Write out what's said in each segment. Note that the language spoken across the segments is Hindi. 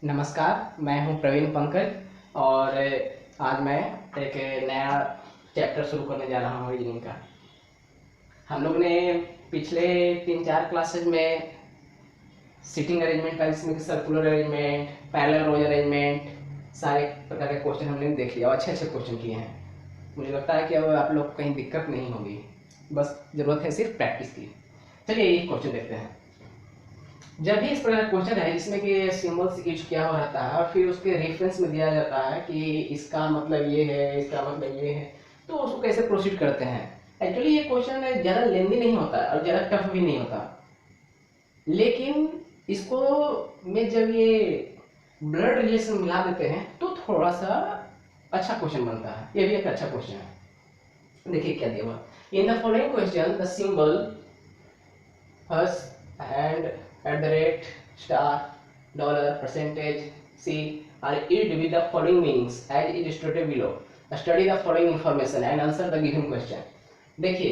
नमस्कार, मैं हूं प्रवीण पंकज और आज मैं एक नया चैप्टर शुरू करने जा रहा हूं रीजनिंग का। हम लोग ने पिछले 3-4 क्लासेज में सीटिंग अरेंजमेंट का, जिसमें सर्कुलर अरेंजमेंट, पैरेलल रोज अरेंजमेंट, सारे प्रकार के क्वेश्चन हमने देख लिया और अच्छे अच्छे क्वेश्चन किए हैं। मुझे लगता है कि अब आप लोग को कहीं दिक्कत नहीं होगी, बस ज़रूरत है सिर्फ प्रैक्टिस की। चलिए एक क्वेश्चन देखते हैं। जब भी इस प्रकार क्वेश्चन है जिसमें कि सिंबल्स यूज किया हुआ रहता है और फिर उसके रेफरेंस में दिया जाता है कि इसका मतलब ये है, इसका मतलब ये है, तो उसको कैसे प्रोसीड करते हैं। एक्चुअली ये क्वेश्चन ज़्यादा लेंदी नहीं होता और ज़्यादा टफ भी नहीं होता, लेकिन इसको में जब ये ब्लड रिलेशन मिला देते हैं तो थोड़ा सा अच्छा क्वेश्चन बनता है। ये भी एक अच्छा क्वेश्चन है। देखिए क्या दिया हुआ। In the following question the symbol hash and @ $, percentage, C are used with the following meanings as illustrated below. Study the following information and answer the given question. देखिए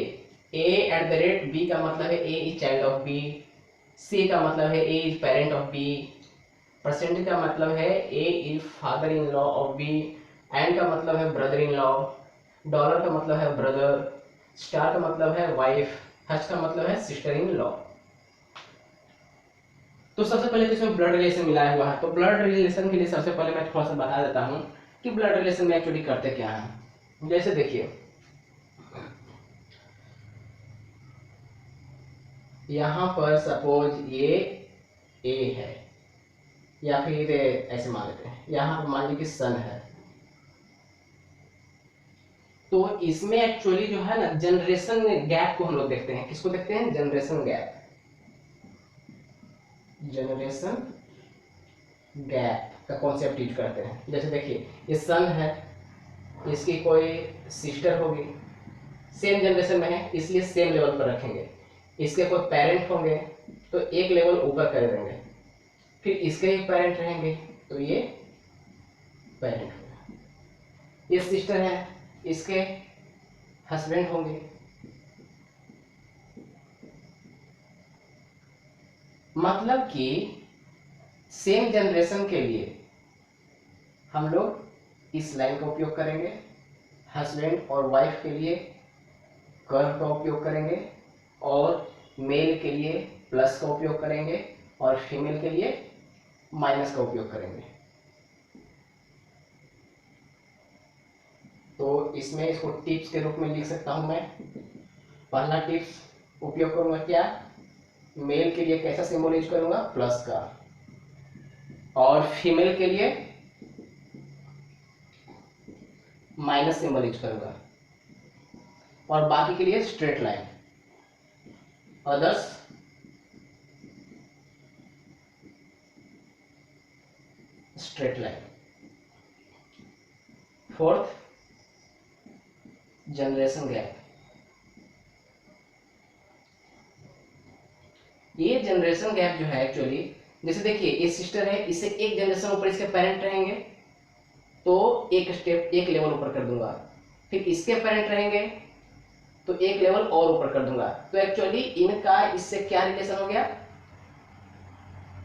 A @ B का मतलब है A is child of B, C का मतलब है A is parent of B, percentage का मतलब है A is father in law of B, and का मतलब है ब्रदर इन लॉ, डॉलर का मतलब है ब्रदर, स्टार का मतलब है वाइफ, हज का मतलब है सिस्टर इन लॉ। तो सबसे पहले तो इसमें ब्लड रिलेशन मिलाया हुआ है, तो ब्लड रिलेशन के लिए सबसे पहले मैं थोड़ा सा बता देता हूँ कि ब्लड रिलेशन में एक्चुअली करते क्या है। जैसे देखिए यहाँ पर सपोज ये ए है या फिर ऐसे मान लेते हैं, यहाँ पर मान लीजिए कि सन है, तो इसमें एक्चुअली जो है ना जनरेशन गैप को हम लोग देखते हैं। किसको देखते हैं? Generation gap. जनरेशन गैप का कॉन्सेप्ट यूज करते हैं। जैसे देखिए ये सन है, इसकी कोई सिस्टर होगी, सेम जनरेशन में है इसलिए सेम लेवल पर रखेंगे। इसके कोई पेरेंट होंगे तो एक लेवल ऊपर कर देंगे, फिर इसके ही पेरेंट रहेंगे तो ये पेरेंट होगा। ये सिस्टर है, इसके हस्बैंड होंगे, मतलब कि सेम जनरेशन के लिए हम लोग इस लाइन का उपयोग करेंगे, हस्बैंड और वाइफ के लिए कर्व का उपयोग करेंगे, और मेल के लिए प्लस का उपयोग करेंगे और फीमेल के लिए माइनस का उपयोग करेंगे। तो इसमें इसको टिप्स के रूप में लिख सकता हूं मैं। पहला टिप्स उपयोग करूंगा क्या? मेल के लिए कैसा सिंबल यूज करूंगा? प्लस का, और फीमेल के लिए माइनस सिंबल यूज करूंगा, और बाकी के लिए straight line, others straight line. Fourth, generation gap. ये जनरेशन गैप जो है एक्चुअली, जैसे देखिए ये सिस्टर है, इससे एक जनरेशन ऊपर इसके पेरेंट रहेंगे तो एक स्टेप, एक लेवल ऊपर कर दूंगा, फिर इसके पेरेंट रहेंगे तो एक लेवल और ऊपर कर दूंगा। तो एक्चुअली इनका इससे क्या रिलेशन हो गया?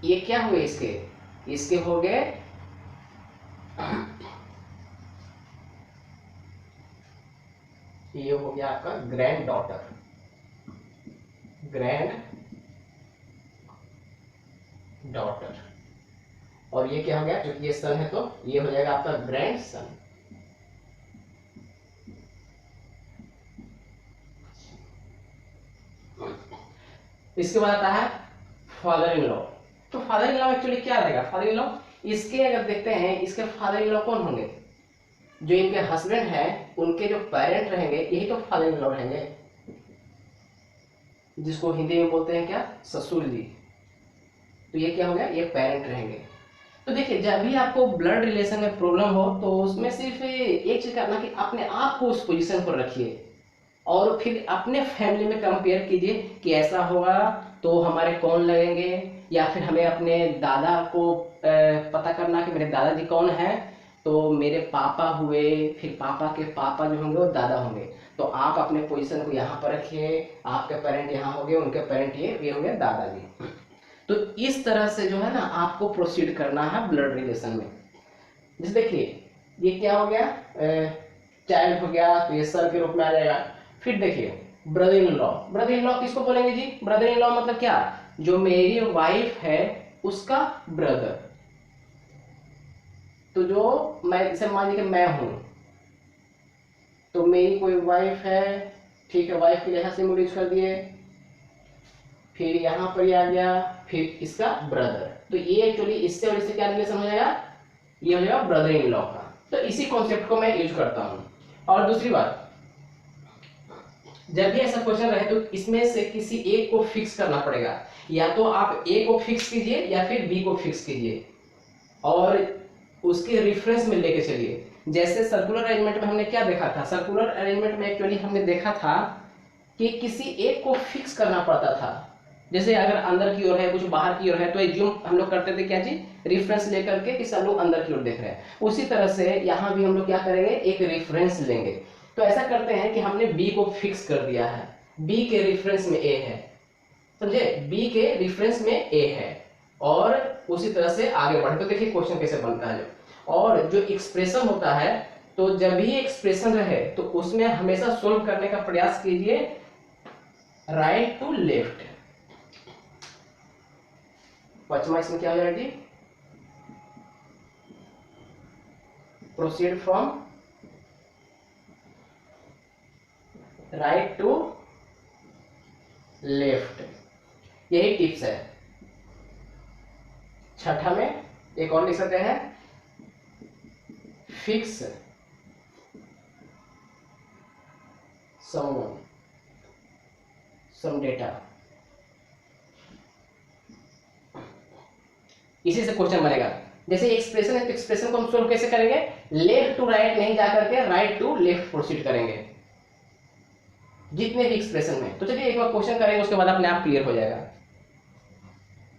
ये क्या हुए? इसके हो गए ये हो गया आपका ग्रैंड डॉटर, ग्रैंड डॉटर, और ये क्या हो गया? क्योंकि ये सन है तो ये हो जाएगा आपका ग्रैंड सन। इसके बाद आता है फादर इन लॉ। तो फादर इन लॉ एक्चुअली क्या रहेगा? फादर इन लॉ, इसके अगर देखते हैं इसके फादर इन लॉ कौन होंगे? जो इनके हस्बैंड है उनके जो पेरेंट रहेंगे यही तो फादर इन लॉ रहेंगे, जिसको हिंदी में बोलते हैं क्या? ससुर जी। तो ये क्या हो गया? ये पेरेंट रहेंगे। तो देखिए जब भी आपको ब्लड रिलेशन में प्रॉब्लम हो तो उसमें सिर्फ एक चीज करना कि अपने आप को उस पोजीशन पर रखिए और फिर अपने फैमिली में कंपेयर कीजिए कि ऐसा होगा तो हमारे कौन लगेंगे, या फिर हमें अपने दादा को पता करना कि मेरे दादाजी कौन है, तो मेरे पापा हुए, फिर पापा के पापा जो होंगे वो दादा होंगे। तो आप अपने पोजीशन को यहाँ पर रखिए, आपके पेरेंट यहाँ हो गए, उनके पेरेंट ये हो गए दादाजी। तो इस तरह से जो है ना आपको प्रोसीड करना है ब्लड रिलेशन में। जैसे देखिए ये क्या हो गया, चाइल्ड हो गया, तो ये सर के रूप में आ जाएगा। फिर देखिए brother in law, brother in law किसको बोलेंगे जी? ब्रदर इन लॉ मतलब क्या, जो मेरी वाइफ है उसका ब्रदर। तो जो मैं जैसे मान लीजिए मैं हूं, तो मेरी कोई वाइफ है, ठीक है, वाइफ के लिए सिंबल यूज कर दिए, फिर यहां पर ये आ गया, फिर इसका ब्रदर। तो ये एक्चुअली इससे और इससे क्या रिलेशन हो जाएगा, ये हो जाएगा ब्रदर इन लॉ का। तो इसी कॉन्सेप्ट को मैं यूज करता हूं। और दूसरी बात, जब भी ऐसा क्वेश्चन रहे तो इसमें से किसी एक को फिक्स करना पड़ेगा। या तो आप ए को फिक्स कीजिए या फिर बी को फिक्स कीजिए और उसके रेफरेंस में लेके चलिए। जैसे सर्कुलर अरेंजमेंट में हमने क्या देखा था, सर्कुलर अरेंजमेंट में एक्चुअली हमने देखा था कि किसी एक को फिक्स करना पड़ता था। जैसे अगर अंदर की ओर है, कुछ बाहर की ओर है, तो एज्यूम हम लोग करते थे क्या चीज, रेफरेंस लेकर के कि सब लोग अंदर की ओर देख रहे हैं। उसी तरह से यहाँ भी हम लोग क्या करेंगे, एक रेफरेंस लेंगे। तो ऐसा करते हैं कि हमने बी को फिक्स कर दिया है, बी के रेफरेंस में ए है, समझे, बी के रेफरेंस में ए है, और उसी तरह से आगे बढ़े। तो देखिए क्वेश्चन कैसे बनता है। और जो एक्सप्रेशन होता है, तो जब भी एक्सप्रेशन रहे तो उसमें हमेशा सोल्व करने का प्रयास कीजिए राइट टू लेफ्ट। पचमा इसमें क्या हो जाएगा जी, proceed from right to left, यही टिप्स है। छठा में एक और लिख सकते हैं, फिक्स someone some data। इसी से क्वेश्चन बनेगा। जैसे एक्सप्रेशन है तो एक्सप्रेशन को हम सोल्व कैसे करेंगे, लेफ्ट टू राइट नहीं जा करके राइट टू लेफ्ट प्रोसीड करेंगे जितने भी एक्सप्रेशन में। तो चलिए एक बार क्वेश्चन करेंगे, उसके बाद अपने आप क्लियर हो जाएगा।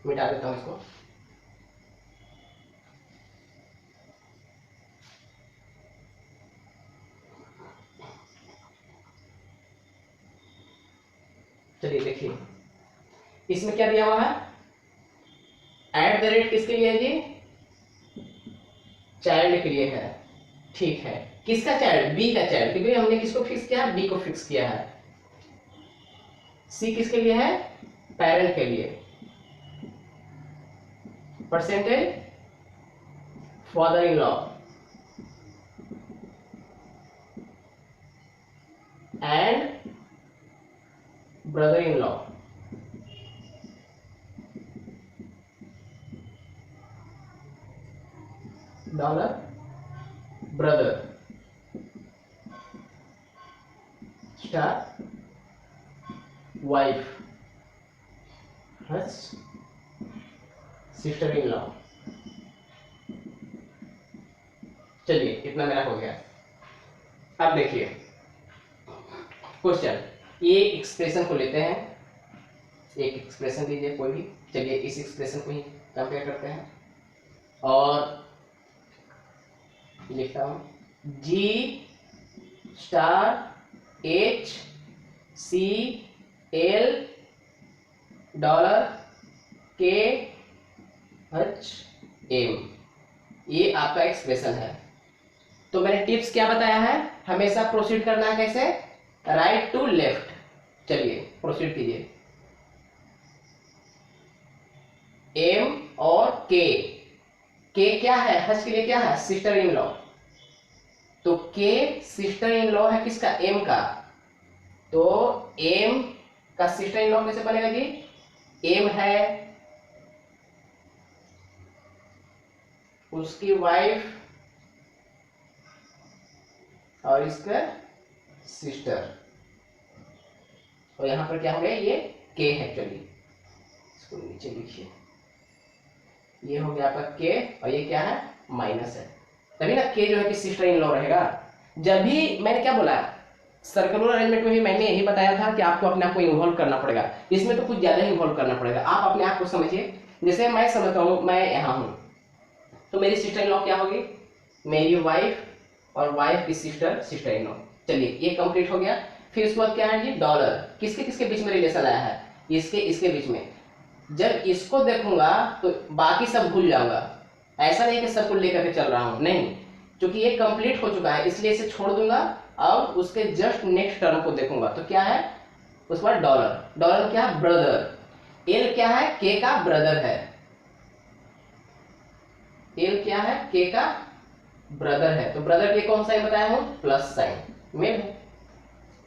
मिटा देता हूं इसको। चलिए देखिए इसमें क्या दिया हुआ है, एट द रेट किसके लिए है जी, चाइल्ड के लिए है, ठीक है। किसका चाइल्ड, बी का चाइल्ड, क्योंकि हमने किसको फिक्स किया है, बी को फिक्स किया है। सी किसके लिए है, पेरेंट के लिए। Percentage father in law and brother in law. Dollar brother star wife sister in law. चलिए इतना मेरा हो गया। अब देखिए क्वेश्चन, ये एक्सप्रेशन को लेते हैं, एक एक्सप्रेशन दीजिए कोई भी। चलिए इस एक्सप्रेशन को ही कंपेयर करते हैं और लिखता हूं G star H C L dollar K H M, ये आपका एक्सप्रेशन है। तो मैंने टिप्स क्या बताया है, हमेशा प्रोसीड करना है कैसे, राइट टू लेफ्ट। चलिए प्रोसीड कीजिए। एम और के क्या है, हज के लिए क्या है, सिस्टर इन लॉ। तो के सिस्टर इन लॉ है किसका, एम का। तो एम का सिस्टर इन लॉ कैसे बनेगा जी, एम है उसकी वाइफ और इसका सिस्टर, और यहां पर क्या हो गया, ये के है। चलिए इसको नीचे लिखिए, ये हो गया आपका के और ये क्या है, माइनस है। तभी ना के जो है कि सिस्टर इन लॉ रहेगा। जब भी मैंने क्या बोला, सर्कुलर अरेंजमेंट में भी मैंने यही बताया था कि आपको अपने आप को इन्वॉल्व करना पड़ेगा। इसमें तो कुछ ज्यादा ही इन्वॉल्व करना पड़ेगा, आप अपने आप को समझिए। जैसे मैं समझता हूँ, मैं यहाँ हूँ तो मेरी सिस्टर इन लॉ क्या होगी, मेरी वाइफ और वाइफ की सिस्टर, सिस्टर इन लॉ। चलिए ये कंप्लीट हो गया। फिर उसके बाद क्या है जी, डॉलर, किसके किसके बीच में रिलेशन आया है, इसके इसके बीच में। जब इसको देखूंगा तो बाकी सब भूल जाऊंगा। ऐसा नहीं कि सब कुछ लेकर के चल रहा हूं, नहीं, क्योंकि ये कंप्लीट हो चुका है इसलिए इसे छोड़ दूंगा। अब उसके जस्ट नेक्स्ट टर्म को देखूंगा तो क्या है, उस पर डॉलर, डॉलर क्या है, ब्रदर। एल क्या है, के का ब्रदर है। एल क्या है, के का ब्रदर है। तो ब्रदर के कौन साइन बताया हूं, प्लस साइन में है।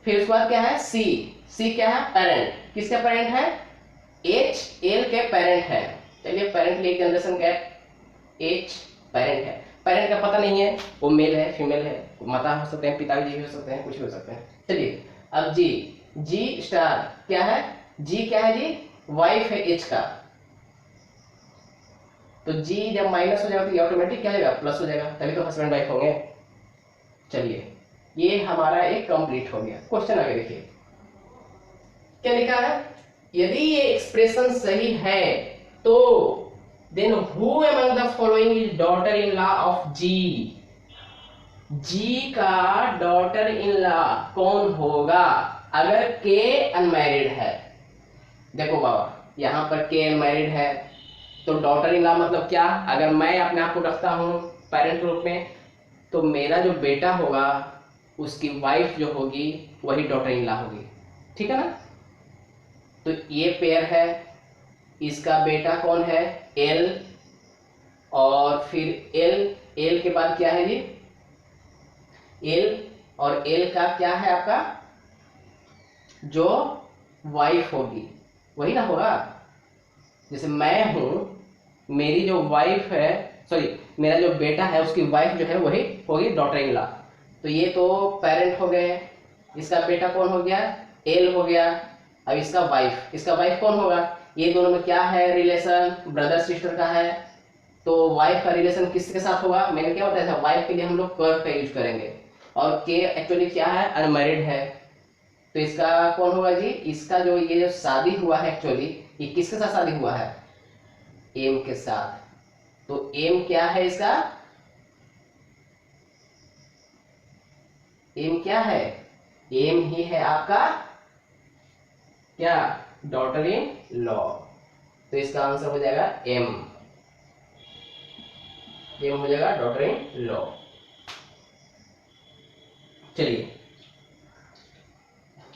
फिर उसके बाद क्या है, सी, सी क्या है, पेरेंट। किसका पेरेंट है, एच एल के पेरेंट है। चलिए पेरेंट लिए जनरेशन गैप, एच पेरेंट है। पेरेंट का पता नहीं है वो मेल है फीमेल है, माता हो सकते हैं, पिताजी भी हो सकते हैं, कुछ भी हो सकते हैं। चलिए अब जी, जी स्टार क्या है, जी क्या है जी, वाइफ है एच का। तो जी जब माइनस हो जाएगा तो ये ऑटोमेटिक क्या हो जाएगा, प्लस हो जाएगा, तभी तो हस्बैंड वाइफ होंगे। चलिए ये हमारा एक कंप्लीट हो गया। क्वेश्चन आगे देखिए क्या लिखा है, यदि ये एक्सप्रेशन सही है तो then who among the following is daughter in law of G. G का डॉटर इन लॉ कौन होगा अगर के अनमैरिड है। देखो बाबा यहाँ पर के अनमैरिड है तो डॉटर इन लॉ मतलब क्या, अगर मैं अपने आप को रखता हूँ पेरेंट रूप में तो मेरा जो बेटा होगा उसकी वाइफ जो होगी वही डॉटर इन लॉ होगी, ठीक है ना। तो ये पेयर है, इसका बेटा कौन है, एल, और फिर एल, एल के बाद क्या है जी, एल, और एल का क्या है आपका जो वाइफ होगी वही ना होगा। जैसे मैं हूं, मेरी जो वाइफ है, सॉरी मेरा जो बेटा है उसकी वाइफ जो है वही होगी डॉटर इन लॉ। तो ये तो पेरेंट हो गए, इसका बेटा कौन हो गया, एल हो गया। अब इसका वाइफ कौन होगा, ये दोनों में क्या है रिलेशन, ब्रदर सिस्टर का है। तो वाइफ का रिलेशन किसके साथ होगा, मैंने क्या बताया था, वाइफ के लिए हम लोग कर्व का यूज करेंगे। और के एक्चुअली क्या है, अनमैरिड है, तो इसका कौन होगा जी, इसका जो ये जो शादी हुआ है एक्चुअली ये किसके साथ शादी हुआ है, एम के साथ। तो एम क्या है इसका, एम क्या है, एम ही है आपका क्या, डॉटर इन लॉ। तो इसका आंसर हो जाएगा एम, एम हो जाएगा डॉटर इन लॉ। चलिए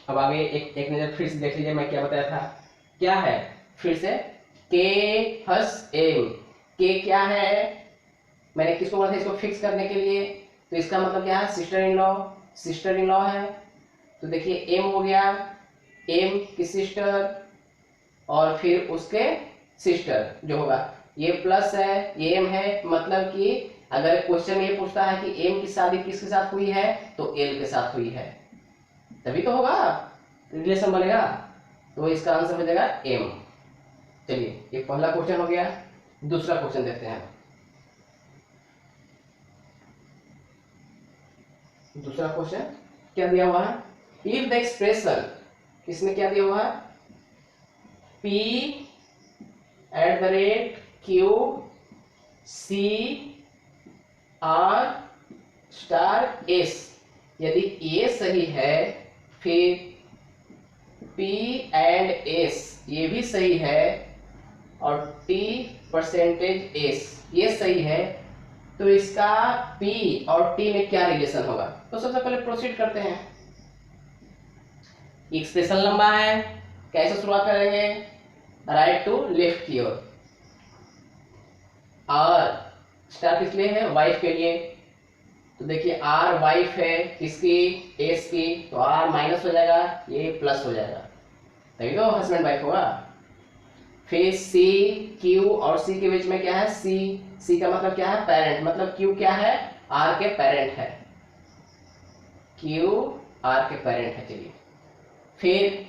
अब आगे एक नजर फिर से देख लीजिए मैं क्या बताया था, क्या है फिर से, के हस एम। के क्या है, मैंने किसको बोला था इसको फिक्स करने के लिए, तो इसका मतलब क्या है, sister in law, sister in law है। तो देखिए एम हो गया, एम की सिस्टर और फिर उसके सिस्टर जो होगा, ये प्लस है ये एम है, मतलब कि अगर क्वेश्चन ये पूछता है कि एम की शादी किसके साथ हुई है तो एल के साथ हुई है, तभी तो होगा रिलेशन बनेगा। तो इसका आंसर हो जाएगा एम। चलिए ये पहला क्वेश्चन हो गया। दूसरा क्वेश्चन देखते हैं। दूसरा क्वेश्चन क्या दिया हुआ है, इफ द एक्सप्रेशन, इसमें क्या दिया हुआ है, P @Q C R star S, यदि ये सही है फिर P एंड S ये भी सही है और T परसेंटेज S ये सही है, तो इसका P और T में क्या रिलेशन होगा। तो सबसे पहले प्रोसीड करते हैं। एक्सप्रेशन लंबा है, कैसे शुरुआत करेंगे, राइट टू लेफ्ट की ओर। आर स्टार किस लिए है, वाइफ के लिए। तो देखिए आर वाइफ है किसकी, एस की, तो आर माइनस हो जाएगा ये प्लस हो जाएगा, तभी तो हस्बैंड वाइफ होगा। फिर सी, क्यू और सी के बीच में क्या है, सी, सी का मतलब क्या है, पेरेंट, मतलब क्यू क्या है, आर के पेरेंट है, क्यू आर के पेरेंट है। चलिए फिर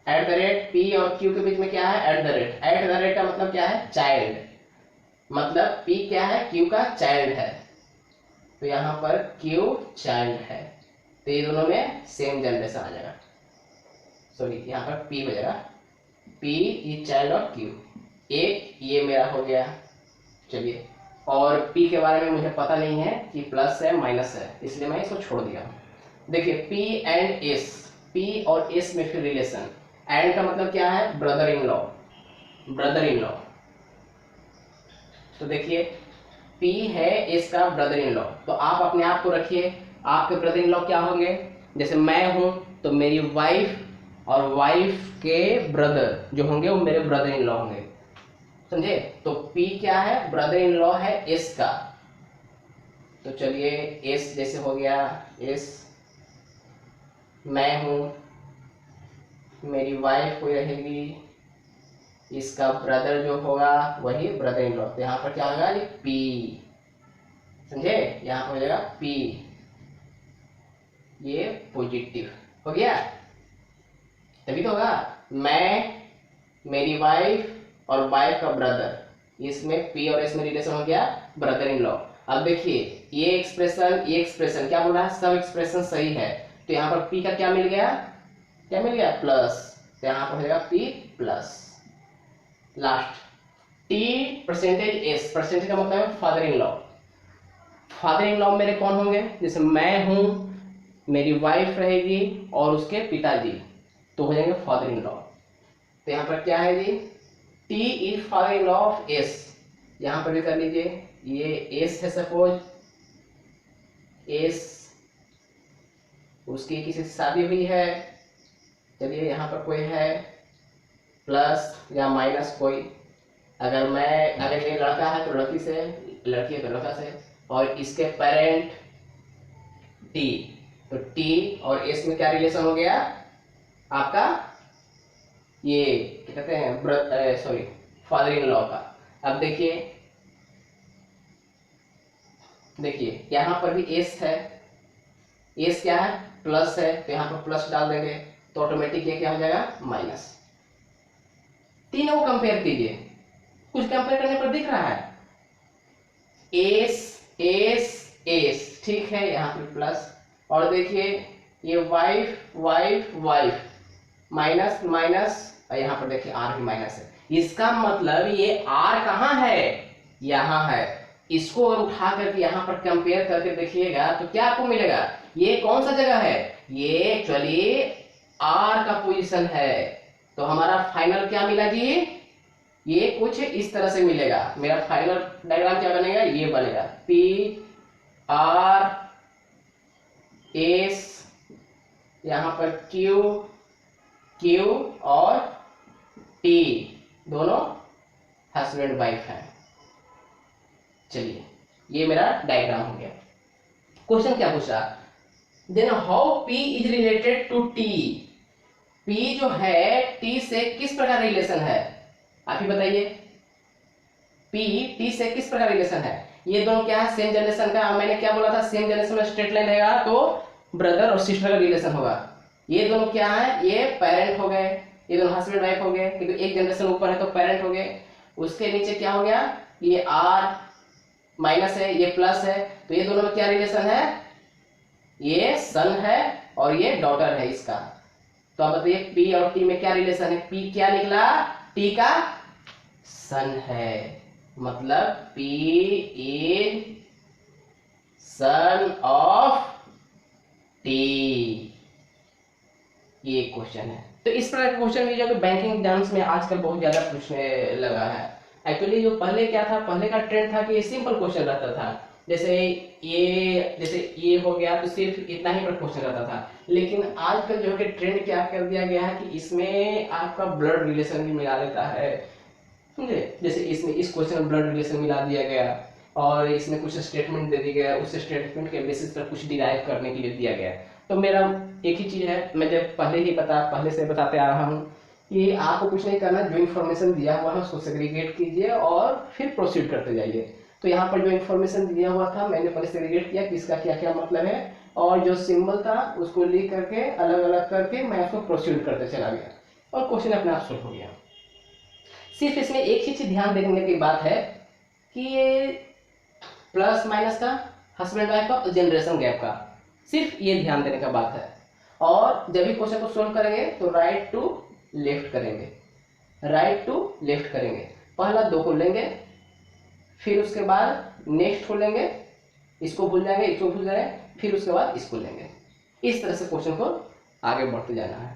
@P और Q के बीच में क्या है, @ का मतलब क्या है, चाइल्ड, मतलब P क्या है, Q का चाइल्ड है, तो यहाँ पर Q चाइल्ड है, तो ये दोनों में सेम जनरेशन आ जाएगा। सॉरी यहाँ पर P हो जाएगा, P ये चाइल्ड और Q, एक ये मेरा हो गया। चलिए और P के बारे में मुझे पता नहीं है कि प्लस है माइनस है, इसलिए मैं इसको छोड़ दिया। देखिए P एंड S, P और S में फिर रिलेशन, एंड का मतलब क्या है, brother in law, brother in law. तो देखिए P है इसका ब्रदर इन लॉ, तो आप अपने आप को रखिए, आपके ब्रदर इन लॉ क्या होंगे? जैसे मैं हूं तो मेरी वाइफ और वाइफ के ब्रदर जो होंगे वो मेरे ब्रदर इन लॉ होंगे, समझे? तो P क्या है? ब्रदर इन लॉ है S का। तो चलिए S जैसे हो गया S, मैं हूं, मेरी वाइफ कोई रहेगी, इसका ब्रदर जो होगा वही ब्रदर इन लॉ। तो यहाँ पर क्या होगा? ये P, समझे? यहाँ पर हो जाएगा P, ये पॉजिटिव हो गया, तभी तो होगा। मैं, मेरी वाइफ और वाइफ का ब्रदर, इसमें P और S में रिलेशन हो गया ब्रदर इन लॉ। अब देखिए ये एक्सप्रेशन क्या बोल रहा है? सब एक्सप्रेशन सही है, तो यहाँ पर P का क्या मिल गया? क्या मिल गया? प्लस। तो यहाँ पर हो जाएगा P plus. Last T percentage S, percentage का मतलब है father in law. Father in law मेरे कौन होंगे? जैसे मैं हूं, मेरी वाइफ रहेगी और उसके पिताजी, तो हो जाएंगे फादर इन लॉ। तो यहाँ पर क्या है जी? T is father in law of S। यहाँ पर भी कर लीजिए, ये S है, सपोज S, उसकी किसी से शादी हुई है, चलिए यहाँ पर कोई है प्लस या माइनस कोई, अगर ये लड़का है तो लड़की से, लड़की है तो लड़का से, और इसके पेरेंट T, तो T और S में क्या रिलेशन हो गया आपका? ये क्या कहते हैं, सॉरी, फादर इन लॉ का। अब देखिए यहाँ पर भी S है, S क्या है? प्लस है, तो यहाँ पर प्लस डाल देंगे तो ऑटोमेटिक ये क्या हो जाएगा? माइनस। तीनों को कंपेयर कीजिए, कुछ कंपेयर करने पर दिख रहा है? S, ठीक है, यहाँ पर प्लस, और देखिए ये wife wife wife, minus minus, और यहाँ पर देखिए R भी माइनस है। इसका मतलब ये R कहाँ है? यहाँ है। इसको अगर उठा करके यहाँ पर कंपेयर करके देखिएगा तो क्या आपको मिलेगा? ये कौन सा जगह है? ये एक्चुअली R का पोजीशन है। तो हमारा फाइनल क्या मिला जी? ये कुछ इस तरह से मिलेगा। मेरा फाइनल डायग्राम क्या बनेगा? ये बनेगा P R S, यहाँ पर Q और T, दोनों हस्बैंड वाइफ है। चलिए ये मेरा डायग्राम हो गया। क्वेश्चन क्या पूछा? Then how P is related to T। P जो है T से किस प्रकार रिलेशन है? आप ही बताइए, P T से किस प्रकार रिलेशन है? ये दोनों क्या है? सेम जनरेशन का। मैंने क्या बोला था? सेम जनरेशन में स्ट्रेट लाइन रहेगा तो ब्रदर और सिस्टर का रिलेशन होगा। ये दोनों क्या है? ये पेरेंट हो गए, ये दोनों हस्बैंड वाइफ हो गए, क्योंकि एक जनरेशन ऊपर है तो पेरेंट हो गए। उसके नीचे क्या हो गया? ये R माइनस है, ये प्लस है, तो ये दोनों में क्या रिलेशन है? ये सन है और ये डॉटर है इसका। तो आप बताइए P और T में क्या रिलेशन है? P क्या निकला? T का सन है, मतलब P is son of T। ये क्वेश्चन है। तो इस प्रकार के क्वेश्चन भी जो कि बैंकिंग एग्जाम्स में आजकल बहुत ज्यादा पूछने लगा है। एक्चुअली जो पहले क्या था, पहले का ट्रेंड था कि सिंपल क्वेश्चन रहता था, जैसे ये हो गया तो सिर्फ इतना ही पर क्वेश्चन रहता था। लेकिन आजकल जो है ट्रेंड क्या कर दिया गया है कि इसमें आपका ब्लड रिलेशन भी मिला देता है, समझे? जैसे इसमें इस क्वेश्चन में ब्लड रिलेशन मिला दिया गया और इसमें कुछ स्टेटमेंट दे दिया गया, उस स्टेटमेंट के बेसिस पर कुछ डिराइव करने के लिए दिया गया। तो मेरा एक ही चीज़ है, मैं जब पहले से बताते आ रहा हूँ कि आपको कुछ नहीं करना, जो इन्फॉर्मेशन दिया हुआ है उसको सेग्रीगेट कीजिए और फिर प्रोसीड करते जाइए। तो यहाँ पर जो इन्फॉर्मेशन दिया हुआ था मैंने पहले सेग्रीगेट किया कि इसका क्या क्या मतलब है, और जो सिंबल था उसको लिख करके अलग अलग करके मैं उसको प्रोसीड करते चला गया और क्वेश्चन अपने आप सॉल्व हो गया। सिर्फ इसमें एक ही चीज ध्यान देने की बात है कि ये प्लस माइनस का, हस्बैंड वाइफ का और जनरेशन गैप का, सिर्फ ये ध्यान देने का बात है। और जब भी क्वेश्चन को सोल्व करेंगे तो राइट टू लेफ्ट करेंगे, राइट टू लेफ्ट करेंगे। पहला दो को लेंगे, फिर उसके बाद नेक्स्ट को लेंगे, इसको भूल जाएंगे, इसको भूल जाएंगे, फिर उसके बाद इसको लेंगे। इस तरह से क्वेश्चन को आगे बढ़ते जाना है।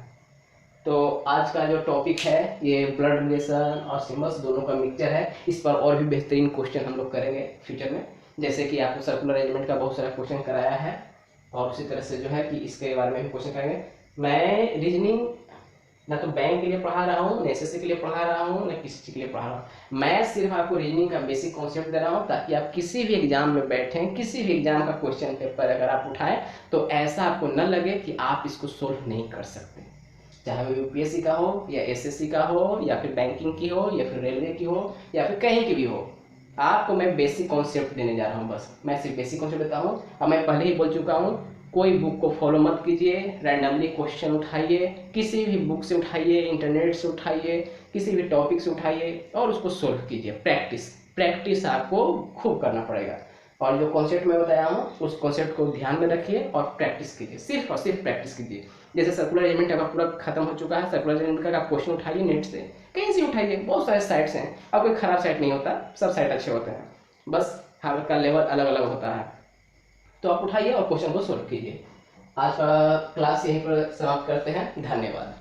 तो आज का जो टॉपिक है ये ब्लड रिलेशन और सिम्बल्स दोनों का मिक्सचर है। इस पर और भी बेहतरीन क्वेश्चन हम लोग करेंगे फ्यूचर में, जैसे कि आपको सर्कुलर अरेंजमेंट का बहुत सारा क्वेश्चन कराया है और उसी तरह से जो है कि इसके बारे में भी क्वेश्चन करेंगे। मैं रीजनिंग ना तो बैंक के लिए पढ़ा रहा हूँ, ना एसएससी के लिए पढ़ा रहा हूँ, ना किसी चीज़ के लिए पढ़ा रहा हूँ। मैं सिर्फ आपको रीजनिंग का बेसिक कॉन्सेप्ट दे रहा हूँ ताकि आप किसी भी एग्जाम में बैठें, किसी भी एग्जाम का क्वेश्चन पेपर अगर आप उठाएं तो ऐसा आपको न लगे कि आप इसको सोल्व नहीं कर सकते, चाहे वो यूपीएससी का हो या एसएससी का हो या फिर बैंकिंग की हो या फिर रेलवे की हो या फिर कहीं की भी हो। आपको मैं बेसिक कॉन्सेप्ट देने जा रहा हूँ, बस मैं सिर्फ बेसिक कॉन्सेप्ट देता हूँ। और मैं पहले ही बोल चुका हूँ, कोई बुक को फॉलो मत कीजिए, रैंडमली क्वेश्चन उठाइए, किसी भी बुक से उठाइए, इंटरनेट से उठाइए, किसी भी टॉपिक से उठाइए और उसको सोल्व कीजिए। प्रैक्टिस प्रैक्टिस आपको खूब करना पड़ेगा। और जो कॉन्सेप्ट मैं बताया हूँ उस कॉन्सेप्ट को ध्यान में रखिए और प्रैक्टिस कीजिए, सिर्फ और सिर्फ प्रैक्टिस कीजिए। जैसे सर्कुलर अरेंजमेंट का पूरा खत्म हो चुका है, सर्कुलर अरेंजमेंट का आप क्वेश्चन उठाइए नेट से, कहीं से उठाइए, बहुत सारे साइट्स हैं और कोई खराब साइट नहीं होता, सब साइट अच्छे होते हैं, बस हर का लेवल अलग अलग होता है। तो आप उठाइए और क्वेश्चन को सोल्व कीजिए। आज का क्लास यहीं पर समाप्त करते हैं, धन्यवाद।